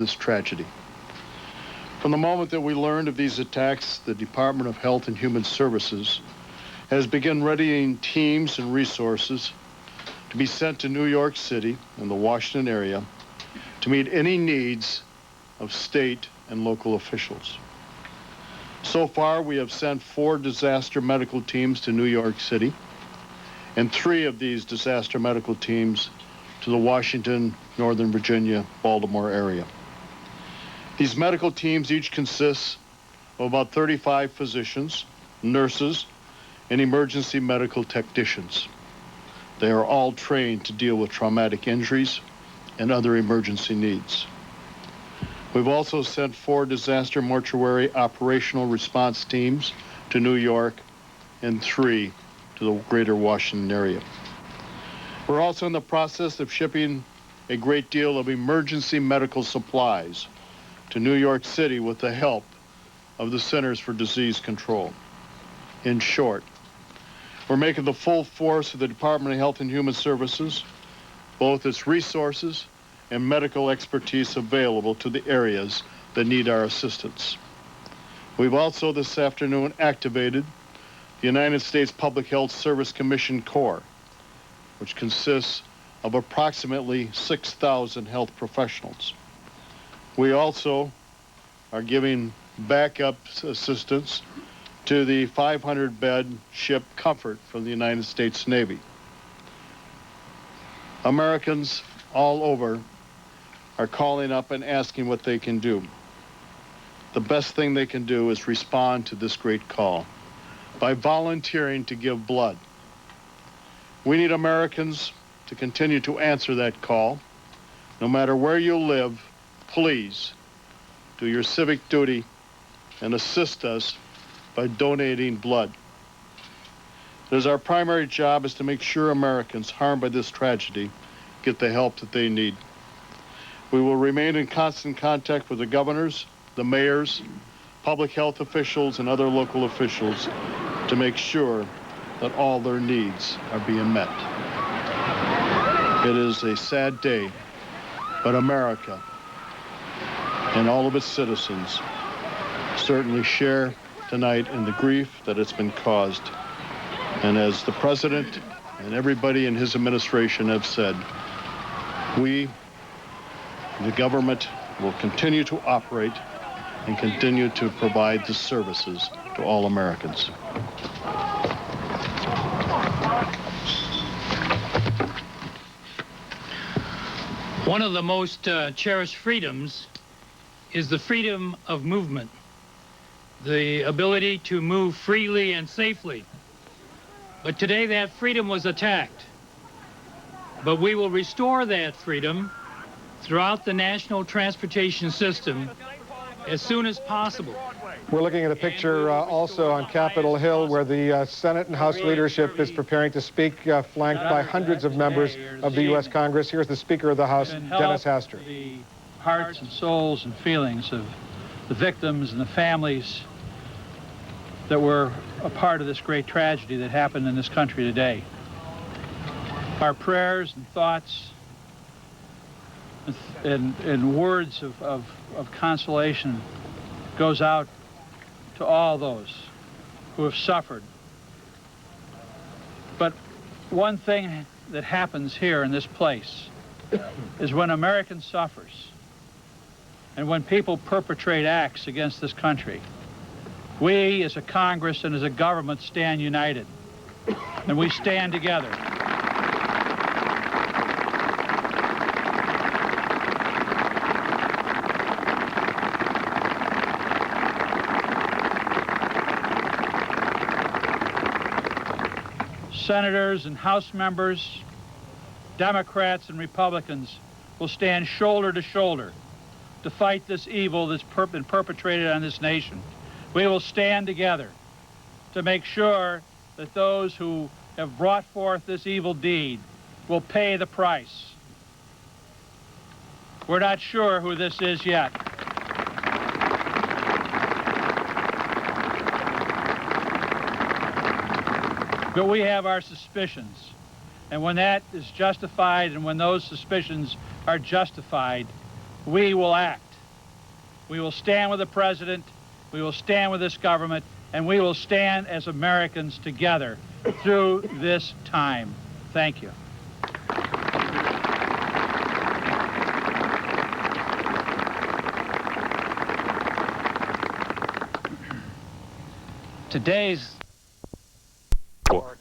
this tragedy. From the moment that we learned of these attacks, the Department of Health and Human Services has begun readying teams and resources to be sent to New York City and the Washington area to meet any needs of state and local officials. So far, we have sent 4 disaster medical teams to New York City and 3 of these disaster medical teams to the Washington, Northern Virginia, Baltimore area. These medical teams each consist of about 35 physicians, nurses, and emergency medical technicians. They are all trained to deal with traumatic injuries and other emergency needs. We've also sent 4 disaster mortuary operational response teams to New York and 3 to the greater Washington area. We're also in the process of shipping a great deal of emergency medical supplies to New York City with the help of the Centers for Disease Control. In short, we're making the full force of the Department of Health and Human Services, both its resources and medical expertise available to the areas that need our assistance. We've also this afternoon activated the United States Public Health Service Commission Corps, which consists of approximately 6,000 health professionals. We also are giving backup assistance to the 500-bed ship Comfort from the United States Navy. Americans all over are calling up and asking what they can do. The best thing they can do is respond to this great call by volunteering to give blood. We need Americans to continue to answer that call. No matter where you live, please do your civic duty and assist us by donating blood. It is our primary job is to make sure Americans harmed by this tragedy get the help that they need. We will remain in constant contact with the governors, the mayors, public health officials, and other local officials to make sure that all their needs are being met. It is a sad day, but America and all of its citizens certainly share tonight in the grief that it's been caused. And as the president and everybody in his administration have said, we, the government, will continue to operate and continue to provide the services to all Americans. One of the most cherished freedoms is the freedom of movement, the ability to move freely and safely. But today that freedom was attacked. But we will restore that freedom throughout the national transportation system as soon as possible. We're looking at a picture also on Capitol Hill where the Senate and House leadership is preparing to speak, flanked by hundreds of members of the U.S. Congress. Here's the Speaker of the House, Dennis Hastert. The hearts and souls and feelings of the victims and the families that were a part of this great tragedy that happened in this country today. Our prayers and thoughts and words of consolation goes out to all those who have suffered. But one thing that happens here in this place is when American suffers and when people perpetrate acts against this country, we as a Congress and as a government stand united, and we stand together. Senators and House members, Democrats and Republicans will stand shoulder to shoulder to fight this evil that's been perpetrated on this nation. We will stand together to make sure that those who have brought forth this evil deed will pay the price. We're not sure who this is yet. But we have our suspicions. And when that is justified and when those suspicions are justified, we will act. We will stand with the president. We will stand with this government. And we will stand as Americans together through this time. Thank you. Today's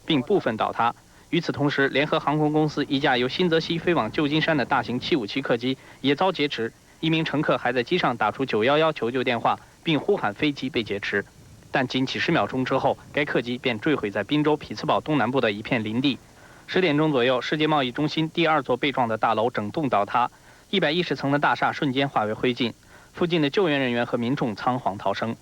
并部分倒塌。与此同时，联合航空公司一架由新泽西飞往旧金山的大型757客机也遭劫持，一名乘客还在机上打出911求救电话，并呼喊飞机被劫持。但仅几十秒钟之后，该客机便坠毁在宾州匹兹堡东南部的一片林地。10点钟左右，世界贸易中心第2座被撞的大楼整栋倒塌，110层的大厦瞬间化为灰烬，附近的救援人员和民众仓皇逃生。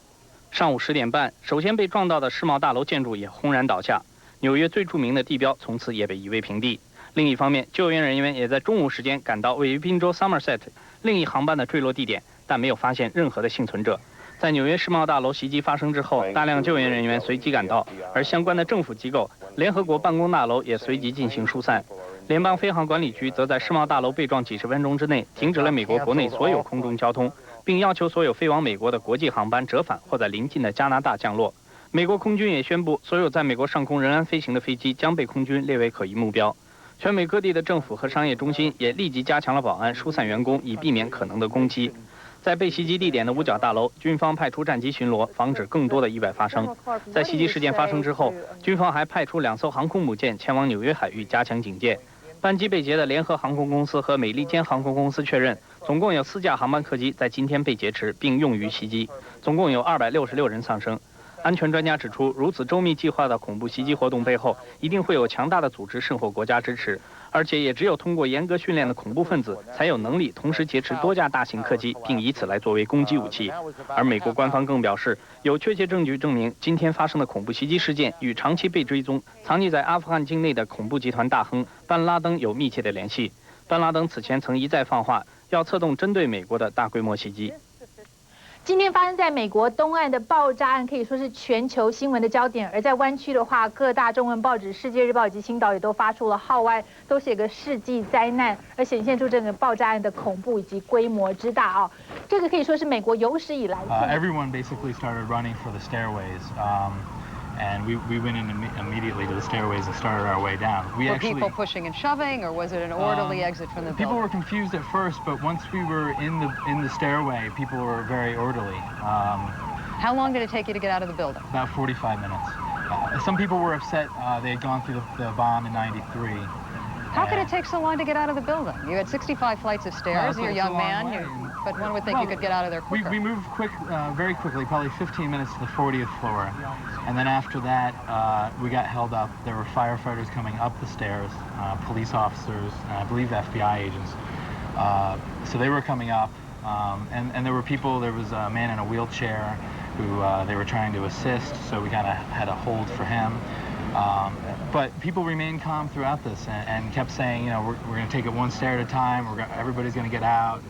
上午10点半，首先被撞到的世贸大楼建筑也轰然倒下，纽约最著名的地标从此也被夷为平地。另一方面，救援人员也在中午时间赶到位于宾州 Somerset 另一航班的坠落地点，但没有发现任何的幸存者。在纽约世贸大楼袭击发生之后，大量救援人员随即赶到，而相关的政府机构、联合国办公大楼也随即进行疏散。联邦飞航管理局则在世贸大楼被撞几十分钟之内停止了美国国内所有空中交通，并要求所有飞往美国的国际航班折返或在邻近的加拿大降落。美国空军也宣布，所有在美国上空仍然飞行的飞机将被空军列为可疑目标。全美各地的政府和商业中心也立即加强了保安，疏散员工，以避免可能的攻击。在被袭击地点的五角大楼，军方派出战机巡逻，防止更多的意外发生。在袭击事件发生之后，军方还派出2艘航空母舰前往纽约海域加强警戒。班机被劫的联合航空公司和美利坚航空公司确认，总共有4架航班客机在今天被劫持并用于袭击，总共有266人丧生。安全专家指出，如此周密计划的恐怖袭击活动背后，一定会有强大的组织甚或国家支持，而且也只有通过严格训练的恐怖分子，才有能力同时劫持多架大型客机，并以此来作为攻击武器。而美国官方更表示，有确切证据证明，今天发生的恐怖袭击事件与长期被追踪、藏匿在阿富汗境内的恐怖集团大亨班拉登有密切的联系。班拉登此前曾一再放话，要策动针对美国的大规模袭击。今天发生在美国东岸的爆炸案可以说是全球新闻的焦点，而在湾区的话，各大中文报纸《世界日报》以及《星岛》也都发出了号外，都写个世纪灾难，而显现出整个爆炸案的恐怖以及规模之大啊！这个可以说是美国有史以来。Everyone basically started running for the stairways. And we went in immediately to the stairways and started our way down. Were people pushing and shoving, or was it an orderly exit from the building? People were confused at first, but once we were in the stairway, people were very orderly. How long did it take you to get out of the building? About 45 minutes. Some people were upset. They had gone through the bomb in '93. How could it take so long to get out of the building? You had 65 flights of stairs. You're a young man, but one would think you could get out of there quicker. We moved very quickly, probably 15 minutes to the 40th floor. And then after that, we got held up. There were firefighters coming up the stairs, police officers, and I believe FBI agents. So they were coming up, and there were people. There was a man in a wheelchair who they were trying to assist, so we kind of had a hold for him. But people remained calm throughout this and kept saying, you know, we're going to take it one stair at a time. Everybody's going to get out.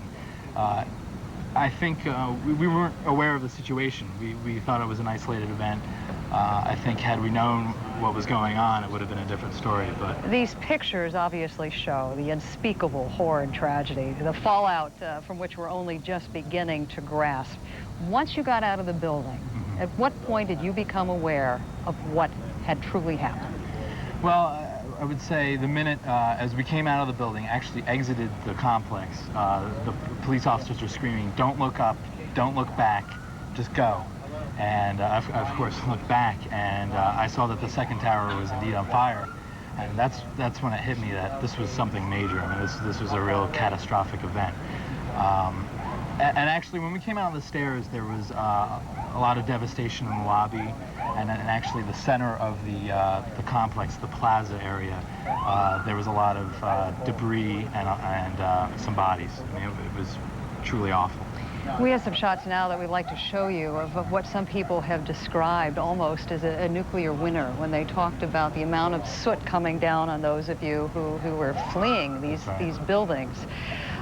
I think we weren't aware of the situation. We thought it was an isolated event. I think had we known what was going on, it would have been a different story. But these pictures obviously show the unspeakable horror and tragedy, the fallout from which we're only just beginning to grasp. Once you got out of the building, at what point did you become aware of what had truly happened? Well, I would say the minute as we came out of the building, actually exited the complex, the police officers were screaming, "Don't look up, don't look back, just go." And of course looked back, and I saw that the second tower was indeed on fire. And that's when it hit me that this was something major. I mean, this was a real catastrophic event. And actually, when we came out of the stairs, there was a lot of devastation in the lobby, and actually the center of the complex, the plaza area, there was a lot of debris and some bodies. I mean, it was truly awful. We have some shots now that we'd like to show you of what some people have described almost as a nuclear winter when they talked about the amount of soot coming down on those of you who were fleeing these buildings.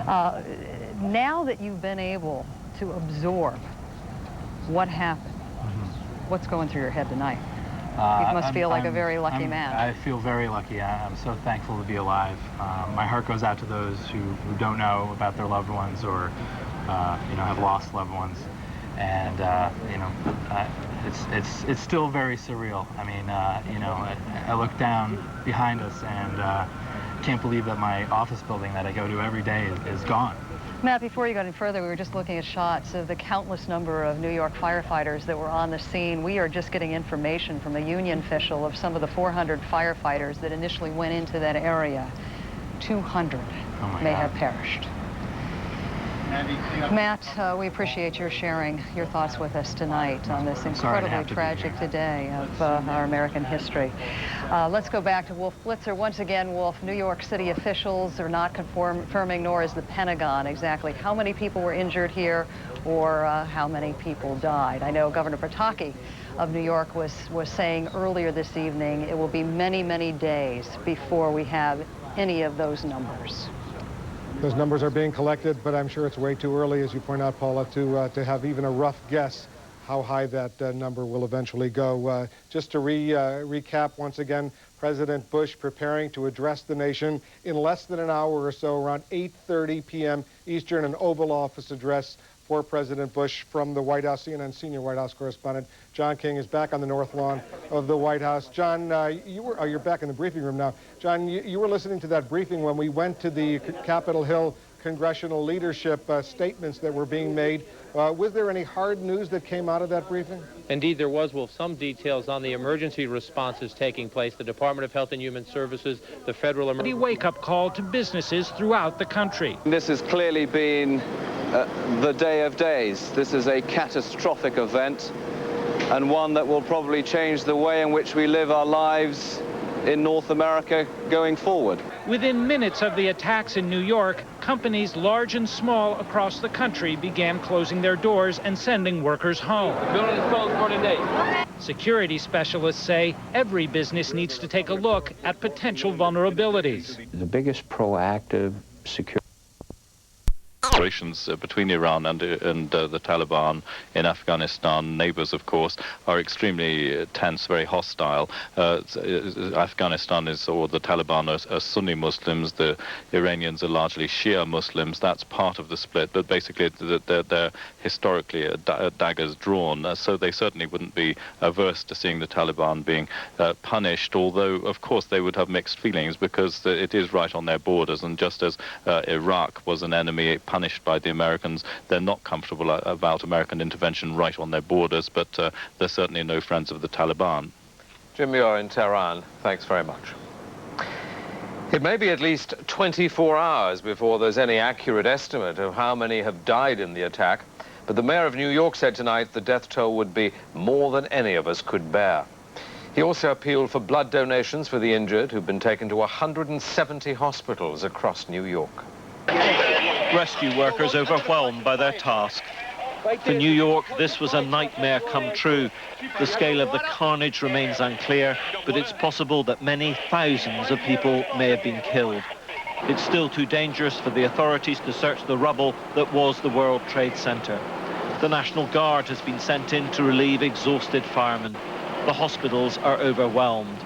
Now that you've been able to absorb what happened, what's going through your head tonight? You must feel like a very lucky man. I feel very lucky. I'm so thankful to be alive. My heart goes out to those who don't know about their loved ones or have lost loved ones, and it's still very surreal. I mean, I look down behind us and can't believe that my office building that I go to every day is gone. Matt, before you go any further, we were just looking at shots of the countless number of New York firefighters that were on the scene. We are just getting information from a union official of some of the 400 firefighters that initially went into that area. 200 may have perished. Matt, we appreciate your sharing your thoughts with us tonight on this incredibly tragic day of our American history. Let's go back to Wolf Blitzer. Once again, Wolf, New York City officials are not confirming, nor is the Pentagon, exactly how many people were injured here or how many people died. I know Governor Pataki of New York was saying earlier this evening it will be many, many days before we have any of those numbers. Those numbers are being collected, but I'm sure it's way too early, as you point out, Paula, to have even a rough guess how high that number will eventually go. Just to recap once again, President Bush preparing to address the nation in less than an hour or so, around 8:30 p.m. Eastern, an Oval Office address for President Bush from the White House. CNN senior White House correspondent John King is back on the North Lawn of the White House. John, you're back in the briefing room now. John, you were listening to that briefing when we went to the Capitol Hill congressional leadership statements that were being made. Was there any hard news that came out of that briefing? Indeed, there was, Wolf. Some details on the emergency responses taking place. The Department of Health and Human Services, the Federal Emergency wake-up call to businesses throughout the country. This has clearly been the day of days. This is a catastrophic event and one that will probably change the way in which we live our lives in North America going forward. Within minutes of the attacks in New York, companies large and small across the country began closing their doors and sending workers home. The building is closed for today. Security specialists say every business needs to take a look at potential vulnerabilities. The biggest proactive security Relations between Iran and the Taliban in Afghanistan, neighbors of course, are extremely tense, very hostile. Afghanistan or the Taliban are Sunni Muslims, the Iranians are largely Shia Muslims. That's part of the split, but basically they're historically daggers drawn, so they certainly wouldn't be averse to seeing the Taliban being punished, although of course they would have mixed feelings because it is right on their borders, and just as Iraq was an enemy punished by the Americans, they're not comfortable about American intervention right on their borders, but they're certainly no friends of the Taliban. Jim Muir in Tehran, thanks very much. It may be at least 24 hours before there's any accurate estimate of how many have died in the attack, but the mayor of New York said tonight the death toll would be more than any of us could bear. He also appealed for blood donations for the injured who've been taken to 170 hospitals across New York. Rescue workers overwhelmed by their task. For New York, this was a nightmare come true. The scale of the carnage remains unclear, but it's possible that many thousands of people may have been killed. It's still too dangerous for the authorities to search the rubble that was the World Trade Center. The National Guard has been sent in to relieve exhausted firemen. The hospitals are overwhelmed.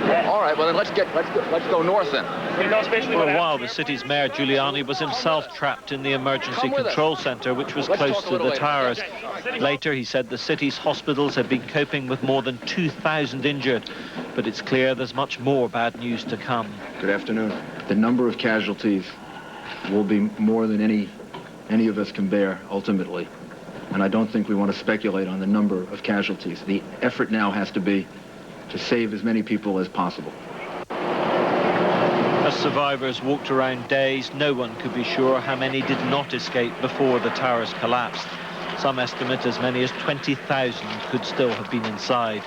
All right, well then let's go north then. For a while, the city's mayor Giuliani was himself trapped in the emergency control center, which was close to the towers. Later, he said the city's hospitals had been coping with more than 2,000 injured, but it's clear there's much more bad news to come. Good afternoon. The number of casualties will be more than any of us can bear ultimately, and I don't think we want to speculate on the number of casualties. The effort now has to be to save as many people as possible. As survivors walked around dazed, no one could be sure how many did not escape before the towers collapsed. Some estimate as many as 20,000 could still have been inside.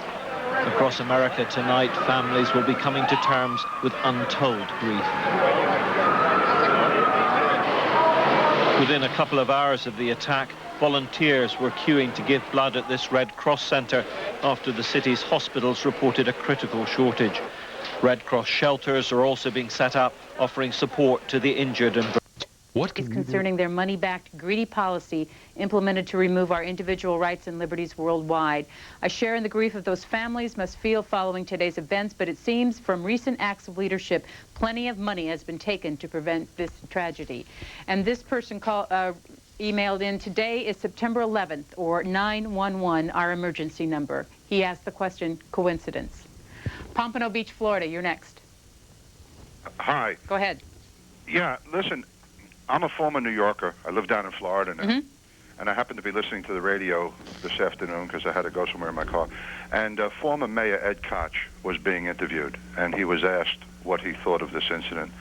Across America tonight, families will be coming to terms with untold grief. Within a couple of hours of the attack, volunteers were queuing to give blood at this Red Cross centre after the city's hospitals reported a critical shortage. Red Cross shelters are also being set up, offering support to the injured and... What is concerning their money-backed, greedy policy implemented to remove our individual rights and liberties worldwide. I share in the grief of those families must feel following today's events, but it seems from recent acts of leadership, plenty of money has been taken to prevent this tragedy. And this person emailed in, today is September 11th, or 911, our emergency number. He asked the question, coincidence. Pompano Beach, Florida, you're next. Hi. Go ahead. Yeah, listen, I'm a former New Yorker. I live down in Florida now. And I happened to be listening to the radio this afternoon because I had to go somewhere in my car. And former Mayor Ed Koch was being interviewed, and he was asked what he thought of this incident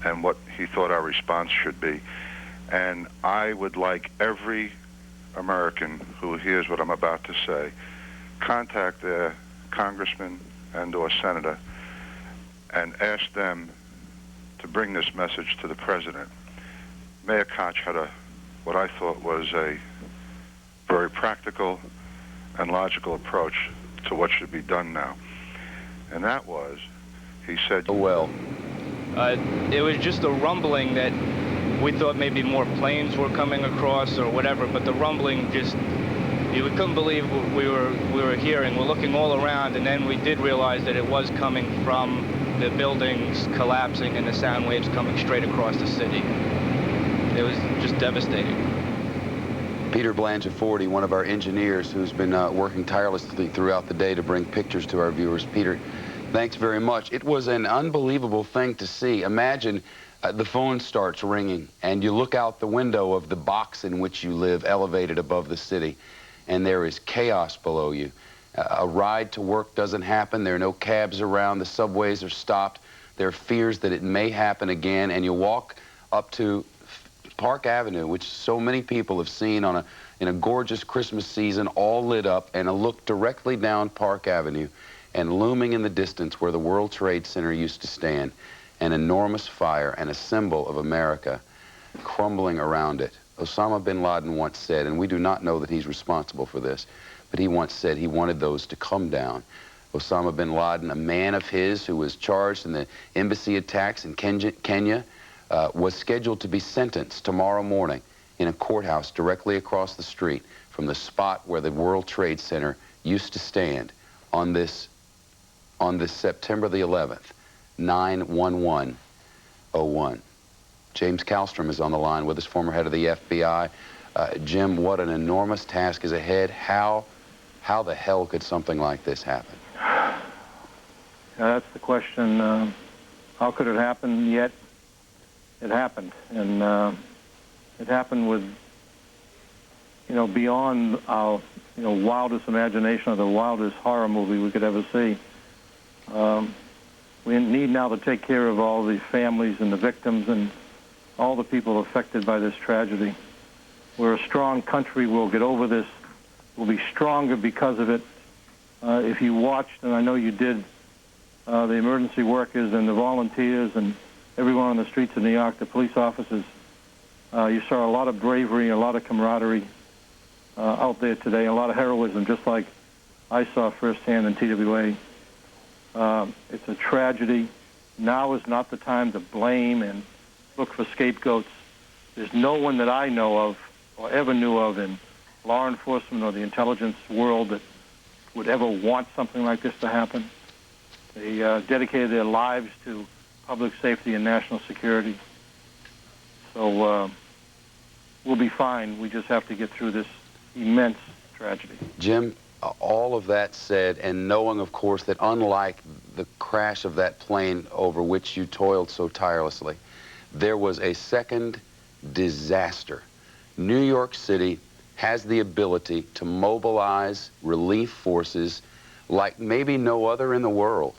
and what he thought our response should be. And I would like every American who hears what I'm about to say, contact their congressman and or senator and ask them to bring this message to the president. Mayor Koch had what I thought was a very practical and logical approach to what should be done now. And that was, he said, well, it was just a rumbling that we thought maybe more planes were coming across or whatever, but the rumbling just, we couldn't believe what we were hearing. We're looking all around, and then we did realize that it was coming from the buildings collapsing and the sound waves coming straight across the city. It was just devastating. Peter Blangiforti, one of our engineers who's been working tirelessly throughout the day to bring pictures to our viewers. Peter, thanks very much. It was an unbelievable thing to see. Imagine the phone starts ringing, and you look out the window of the box in which you live, elevated above the city, and there is chaos below you. A ride to work doesn't happen. There are no cabs around. The subways are stopped. There are fears that it may happen again, and you walk up to Park Avenue, which so many people have seen in a gorgeous Christmas season, all lit up, and a look directly down Park Avenue, and looming in the distance where the World Trade Center used to stand, an enormous fire and a symbol of America crumbling around it. Osama bin Laden once said, and we do not know that he's responsible for this, but he once said he wanted those to come down. Osama bin Laden, a man of his who was charged in the embassy attacks in Kenya, was scheduled to be sentenced tomorrow morning in a courthouse directly across the street from the spot where the World Trade Center used to stand on this September the 11th, 9/11/01. James Kallstrom is on the line with us, former head of the FBI. Jim, what an enormous task is ahead. How the hell could something like this happen? That's the question. How could it happen? Yet it happened, and it happened with, beyond our, wildest imagination or the wildest horror movie we could ever see. We need now to take care of all the families and the victims and all the people affected by this tragedy. We're a strong country. We'll get over this. We'll be stronger because of it. If you watched, and I know you did, the emergency workers and the volunteers and everyone on the streets of New York, the police officers, you saw a lot of bravery, a lot of camaraderie out there today, a lot of heroism, just like I saw firsthand in TWA. It's a tragedy. Now is not the time to blame and look for scapegoats. There's no one that I know of or ever knew of in law enforcement or the intelligence world that would ever want something like this to happen. They dedicated their lives to public safety and national security. So we'll be fine. We just have to get through this immense tragedy. Jim, all of that said, and knowing, of course, that unlike the crash of that plane over which you toiled so tirelessly, there was a second disaster. New York City has the ability to mobilize relief forces like maybe no other in the world.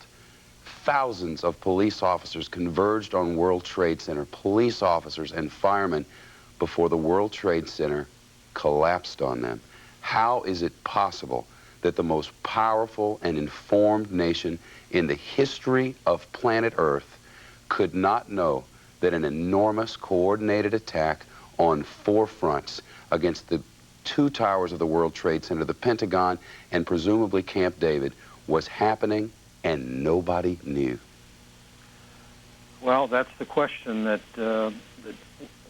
Thousands of police officers converged on World Trade Center, police officers and firemen, before the World Trade Center collapsed on them. How is it possible that the most powerful and informed nation in the history of planet Earth could not know that an enormous coordinated attack on 4 fronts against the 2 towers of the World Trade Center, the Pentagon, and presumably Camp David, was happening and nobody knew? Well, that's the question that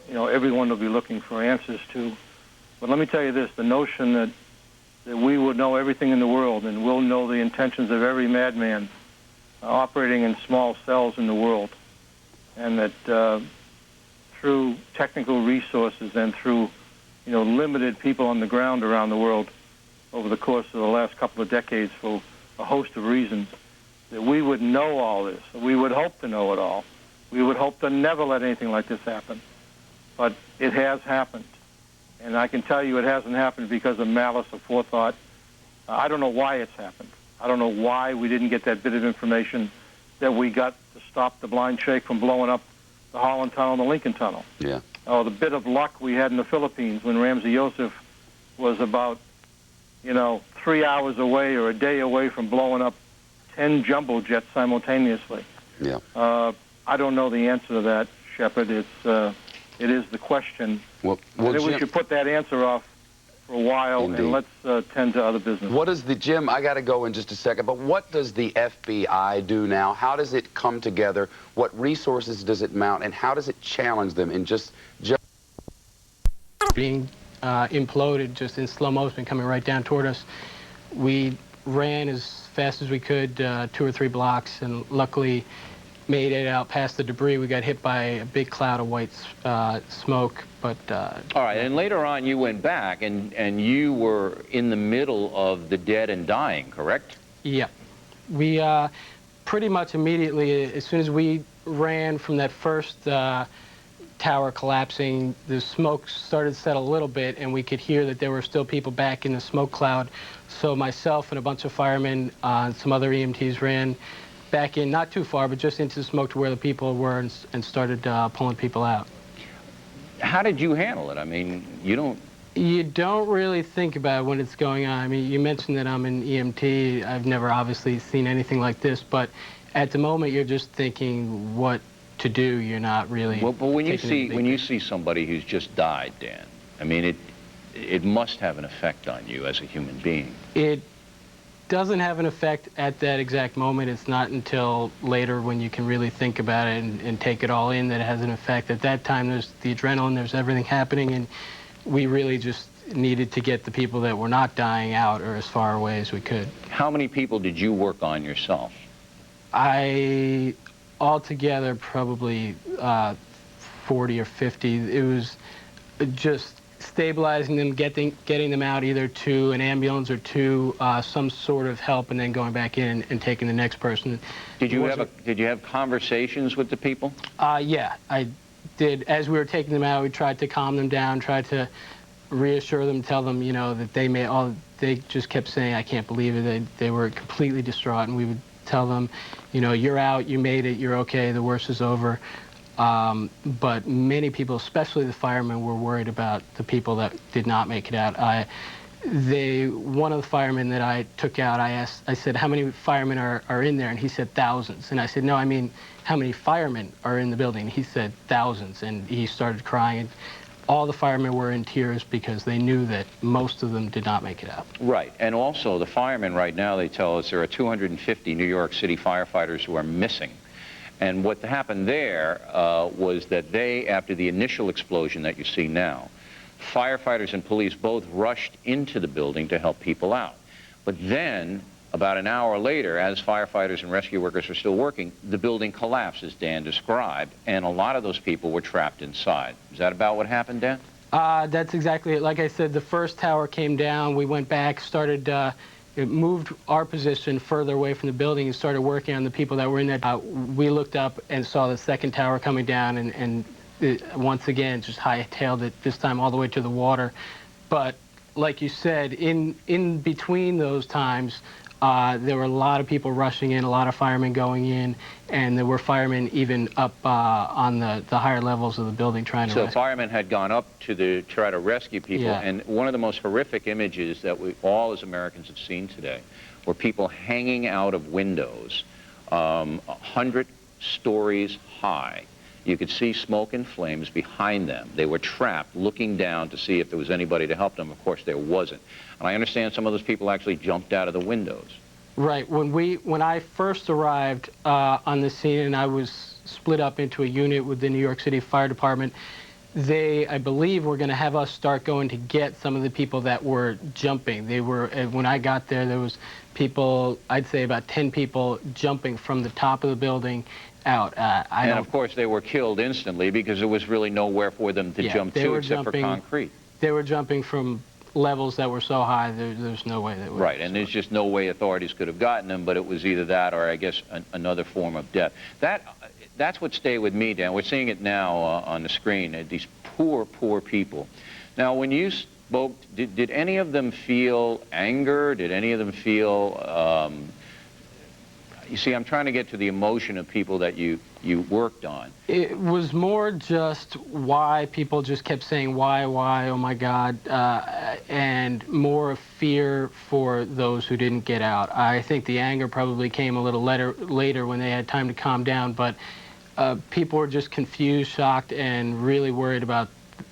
everyone will be looking for answers to. But let me tell you this, the notion that we would know everything in the world and we'll know the intentions of every madman operating in small cells in the world, and that through technical resources and through limited people on the ground around the world over the course of the last couple of decades for a host of reasons, that we would know all this. We would hope to know it all. We would hope to never let anything like this happen. But it has happened. And I can tell you it hasn't happened because of malice or forethought. I don't know why it's happened. I don't know why we didn't get that bit of information that we got to stop the blind shake from blowing up the Holland Tunnel and the Lincoln Tunnel. Yeah. Oh, the bit of luck we had in the Philippines when Ramzi Youssef was about, 3 hours away or a day away from blowing up 10 jumbo jets simultaneously. Yeah. I don't know the answer to that, Shepard. It is the question. Well, I think we Jim, should put that answer off for a while, Indeed. and let's tend to other business. What is Jim, I got to go in just a second, but what does the FBI do now? How does it come together? What resources does it mount, and how does it challenge them in just being imploded just in slow motion coming right down toward us? We ran as fast as we could, 2 or 3 blocks, and luckily made it out past the debris. We got hit by a big cloud of white smoke, but... All right, and later on you went back, and you were in the middle of the dead and dying, correct? Yeah. We pretty much immediately, as soon as we ran from that first tower collapsing, the smoke started to settle a little bit, and we could hear that there were still people back in the smoke cloud. So myself and a bunch of firemen and some other EMTs ran back in, not too far, but just into the smoke to where the people were, and started pulling people out. How did you handle it? I mean, you don't really think about it when it's going on. I mean, you mentioned that I'm an EMT. I've never obviously seen anything like this, but at the moment you're just thinking what to do. You're not really... Well, but when you see somebody who's just died, Dan, I mean, it must have an effect on you as a human being. It doesn't have an effect at that exact moment. It's not until later when you can really think about it and take it all in that it has an effect. At that time, there's the adrenaline, there's everything happening, and we really just needed to get the people that were not dying out or as far away as we could. How many people did you work on yourself? Altogether, probably 40 or 50. It was just stabilizing them, getting them out either to an ambulance or to some sort of help, and then going back in and taking the next person. Did you have conversations with the people? Yeah, I did. As we were taking them out, we tried to calm them down, tried to reassure them, tell them, that they just kept saying, "I can't believe it." They were completely distraught, and we would tell them, "You're out, you made it, you're okay, the worst is over." But many people, especially the firemen, were worried about the people that did not make it out. One of the firemen that I took out, I said, "How many firemen are in there?" And he said, "Thousands." And I said, "No, I mean, how many firemen are in the building?" And he said, "Thousands." And he started crying. And all the firemen were in tears because they knew that most of them did not make it out. Right, and also the firemen right now, they tell us there are 250 New York City firefighters who are missing. And what happened there was that after the initial explosion that you see now, firefighters and police both rushed into the building to help people out. But then, about an hour later, as firefighters and rescue workers were still working, the building collapsed, as Dan described, and a lot of those people were trapped inside. Is that about what happened, Dan? That's exactly it. Like I said, the first tower came down, we went back, it moved our position further away from the building and started working on the people that were in there. We looked up and saw the second tower coming down, and once again, just hightailed it, this time all the way to the water. But like you said, in between those times, there were a lot of people rushing in, a lot of firemen going in, and there were firemen even up on the higher levels of the building trying to rescue. So firemen had gone up to try to rescue people, Yeah. and one of the most horrific images that we all as Americans have seen today were people hanging out of windows 100 stories high. You could see smoke and flames behind them. They were trapped, looking down to see if there was anybody to help them. Of course, there wasn't. And I understand some of those people actually jumped out of the windows. Right. When I first arrived on the scene, and I was split up into a unit with the New York City Fire Department, they, I believe, were going to have us start going to get some of the people that were jumping. When I got there was people, I'd say about 10 people jumping from the top of the building out. And of course, they were killed instantly because there was really nowhere for them to jump to except for concrete. they were jumping from levels that were so high, there's no way they would. Right, and there's just no way authorities could have gotten them, but it was either that or, I guess, another form of death. That's what stayed with me, Dan. We're seeing it now on the screen, these poor, poor people. Now, when you spoke, did any of them feel anger? Did any of them feel... you see, I'm trying to get to the emotion of people that you worked on. It was more just why people just kept saying, why, oh my God, and more of fear for those who didn't get out. I think the anger probably came a little later when they had time to calm down, but people were just confused, shocked, and really worried about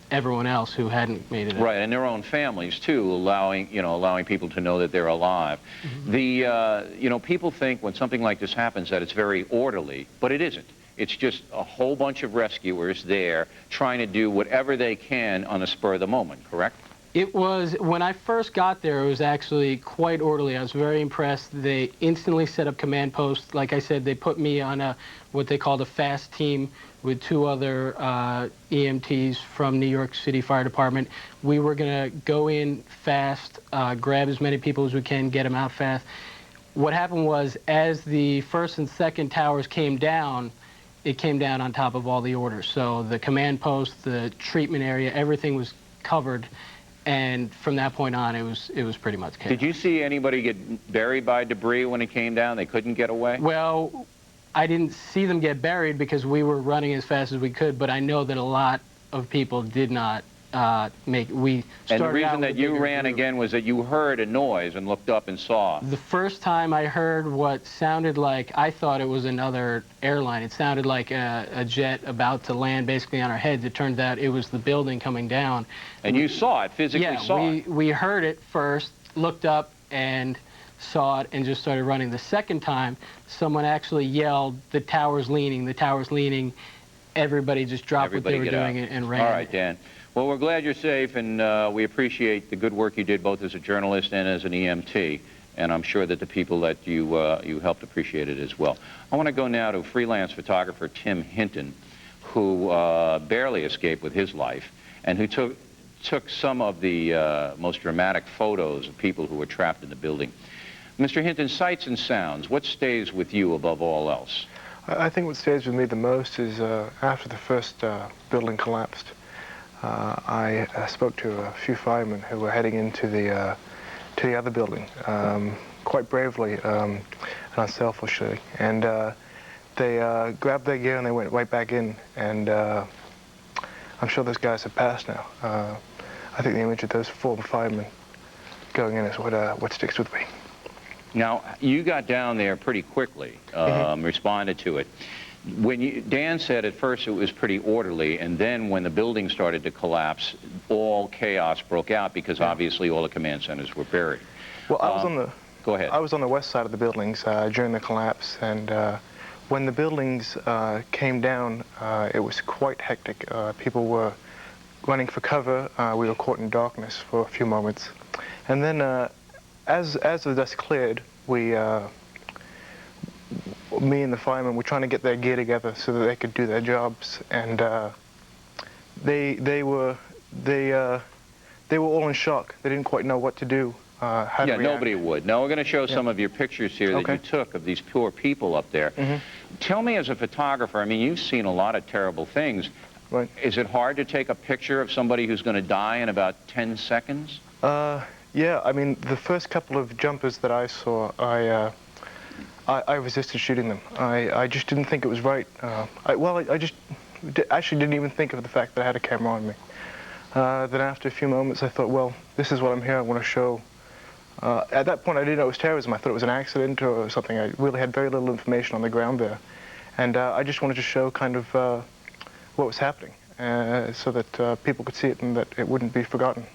everyone else who hadn't made it out. Right, and their own families too, allowing people to know that they're alive. Mm-hmm. People think when something like this happens that it's very orderly, but it isn't. It's just a whole bunch of rescuers there trying to do whatever they can on the spur of the moment, correct? It was, when I first got there, it was actually quite orderly. I was very impressed. They instantly set up command posts. Like I said, they put me on what they called a fast team with 2 other EMTs from New York City Fire Department. We were going to go in fast, grab as many people as we can, get them out fast. What happened was, as the first and second towers came down, it came down on top of all the orders. So the command post, the treatment area, everything was covered. And from that point on, it was pretty much chaos. Did you see anybody get buried by debris when it came down? They couldn't get away? Well, I didn't see them get buried because we were running as fast as we could, but I know that a lot of people did not make it. And the reason that you ran again was that you heard a noise and looked up and saw. The first time I heard what sounded like, I thought it was another airline. It sounded like a jet about to land basically on our heads. It turned out it was the building coming down. And you saw it, physically saw it? Yeah, we heard it first, looked up and saw it and just started running. The second time, someone actually yelled, "The tower's leaning, the tower's leaning." Everybody just dropped what they were doing and ran. All right, Dan. Well, we're glad you're safe, and we appreciate the good work you did both as a journalist and as an EMT, and I'm sure that the people that you helped appreciate it as well. I want to go now to freelance photographer Tim Hinton, who barely escaped with his life, and who took some of the most dramatic photos of people who were trapped in the building. Mr. Hinton, sights and sounds, what stays with you above all else? I think what stays with me the most is after the first building collapsed, I spoke to a few firemen who were heading into the other building, quite bravely and unselfishly, and they grabbed their gear and they went right back in, and I'm sure those guys have passed now. I think the image of those 4 firemen going in is what sticks with me. Now, you got down there pretty quickly, responded to it. Dan said at first it was pretty orderly, and then when the building started to collapse, all chaos broke out because obviously all the command centers were buried. Well, I was on the... Go ahead. I was on the west side of the buildings during the collapse, and when the buildings came down, it was quite hectic. People were running for cover. We were caught in darkness for a few moments. And then as the dust cleared, me and the firemen were trying to get their gear together so that they could do their jobs, and they were all in shock. They didn't quite know what to do. How to react. Nobody would. Now we're going to show some of your pictures here that you took of these poor people up there. Tell me, as a photographer, I mean, you've seen a lot of terrible things. Right. Is it hard to take a picture of somebody who's going to die in about 10 seconds? Yeah, I mean, the first couple of jumpers that I saw, I resisted shooting them. I just didn't think it was right. I just actually didn't even think of the fact that I had a camera on me. Then after a few moments, I thought, well, this is what I'm here. I want to show. At that point, I didn't know it was terrorism. I thought it was an accident or something. I really had very little information on the ground there. And I just wanted to show kind of what was happening so that people could see it and that it wouldn't be forgotten.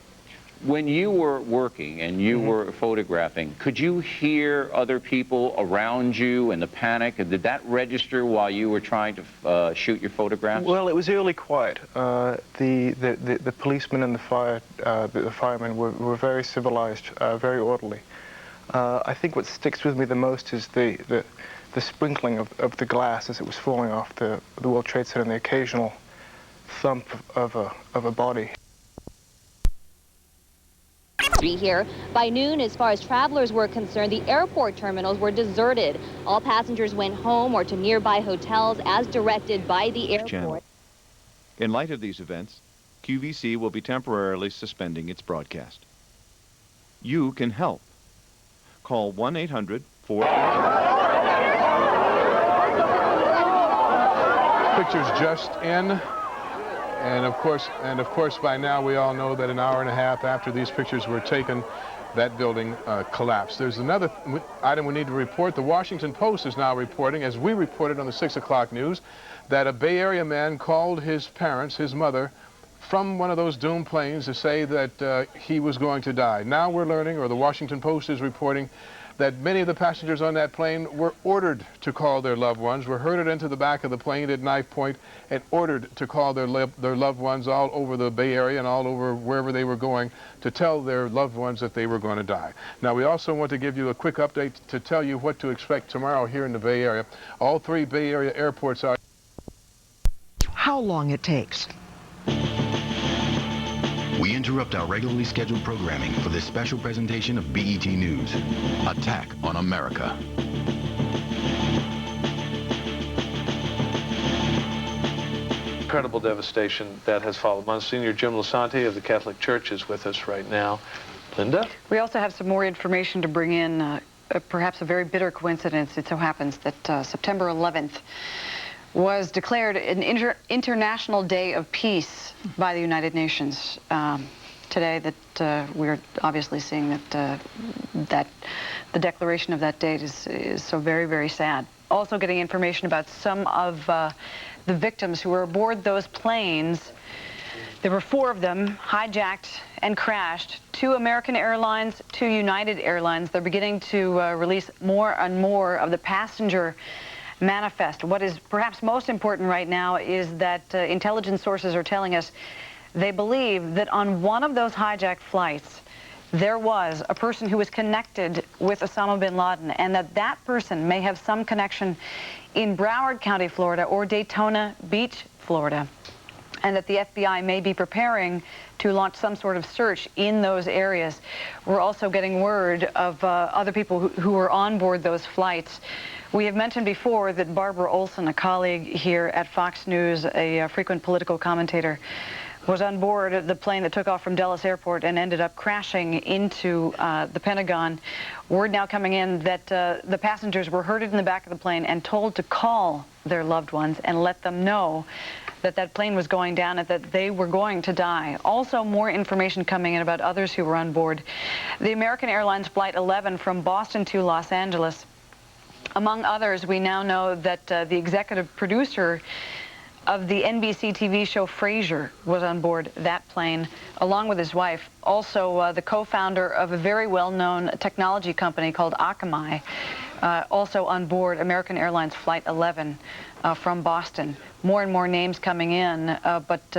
When you were working and you were photographing, could you hear other people around you and the panic? Did that register while you were trying to shoot your photographs? Well, it was eerily quiet. The policemen and the firemen were very civilized, very orderly. I think what sticks with me the most is the sprinkling of the glass as it was falling off the World Trade Center and the occasional thump of a body. here. By noon, as far as travelers were concerned, the airport terminals were deserted. All passengers went home or to nearby hotels as directed by the airport. Channel. In light of these events, QVC will be temporarily suspending its broadcast. You can help. Call 1-800-4... Pictures just in, and of course by now we all know that an hour and a half after these pictures were taken, that building collapsed. There's another item we need to report. The Washington Post is now reporting, as we reported on the 6 o'clock news, that a Bay Area man called his parents, his mother, from one of those doomed planes to say that he was going to die. Now we're learning, or the Washington Post is reporting, that many of the passengers on that plane were ordered to call their loved ones, were herded into the back of the plane at knife point and ordered to call their loved ones all over the Bay Area and all over wherever they were going to tell their loved ones that they were going to die. Now, we also want to give you a quick update to tell you what to expect tomorrow here in the Bay Area. All 3 Bay Area airports are... How long it takes. We interrupt our regularly scheduled programming for this special presentation of BET News. Attack on America. Incredible devastation that has followed. Monsignor Jim Lasante of the Catholic Church is with us right now. Linda? We also have some more information to bring in, perhaps a very bitter coincidence. It so happens that September 11th was declared an International Day of Peace by the United Nations today. That we're obviously seeing that the declaration of that date is so very, very sad. Also getting information about some of the victims who were aboard those planes. There were 4 of them hijacked and crashed. 2 American Airlines, 2 United Airlines. They're beginning to release more and more of the passenger manifest. What is perhaps most important right now is that intelligence sources are telling us they believe that on one of those hijacked flights there was a person who was connected with Osama bin Laden, and that person may have some connection in Broward County, Florida, or Daytona Beach, Florida, and that the FBI may be preparing to launch some sort of search in those areas. We're also getting word of other people who were on board those flights. We have mentioned before that Barbara Olson, a colleague here at Fox News, a frequent political commentator, was on board the plane that took off from Dulles Airport and ended up crashing into the Pentagon. Word now coming in that the passengers were herded in the back of the plane and told to call their loved ones and let them know that that plane was going down and that they were going to die. Also, more information coming in about others who were on board. The American Airlines Flight 11 from Boston to Los Angeles. Among others, we now know that the executive producer of the NBC TV show Frasier was on board that plane, along with his wife. Also, the co-founder of a very well-known technology company called Akamai, also on board American Airlines Flight 11 from Boston. More and more names coming in, but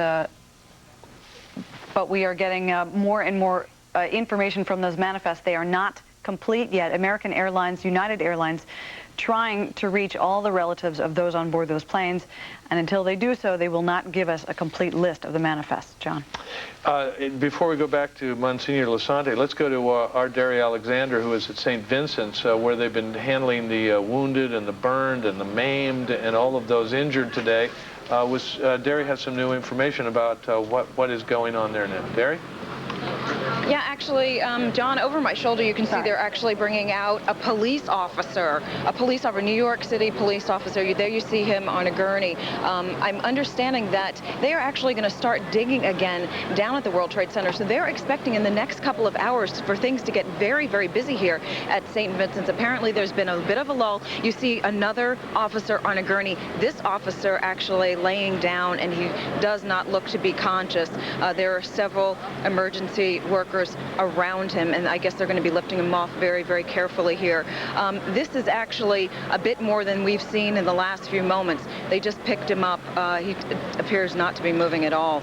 we are getting more and more information from those manifests. They are not complete yet. American Airlines, United Airlines, trying to reach all the relatives of those on board those planes, and until they do so, they will not give us a complete list of the manifests. John? Before we go back to Monsignor Lasante, let's go to our Derry Alexander, who is at St. Vincent's, where they've been handling the wounded and the burned and the maimed and all of those injured today. Derry has some new information about what is going on there now. Derry? Yeah, actually, John, over my shoulder, you can see they're actually bringing out a police officer, New York City police officer. There you see him on a gurney. I'm understanding that they are actually going to start digging again down at the World Trade Center. So they're expecting in the next couple of hours for things to get very, very busy here at St. Vincent's. Apparently, there's been a bit of a lull. You see another officer on a gurney. This officer actually laying down, and he does not look to be conscious. There are several emergency workers around him, and I guess they're going to be lifting him off very, very carefully here. This is actually a bit more than we've seen in the last few moments. They just picked him up. He appears not to be moving at all.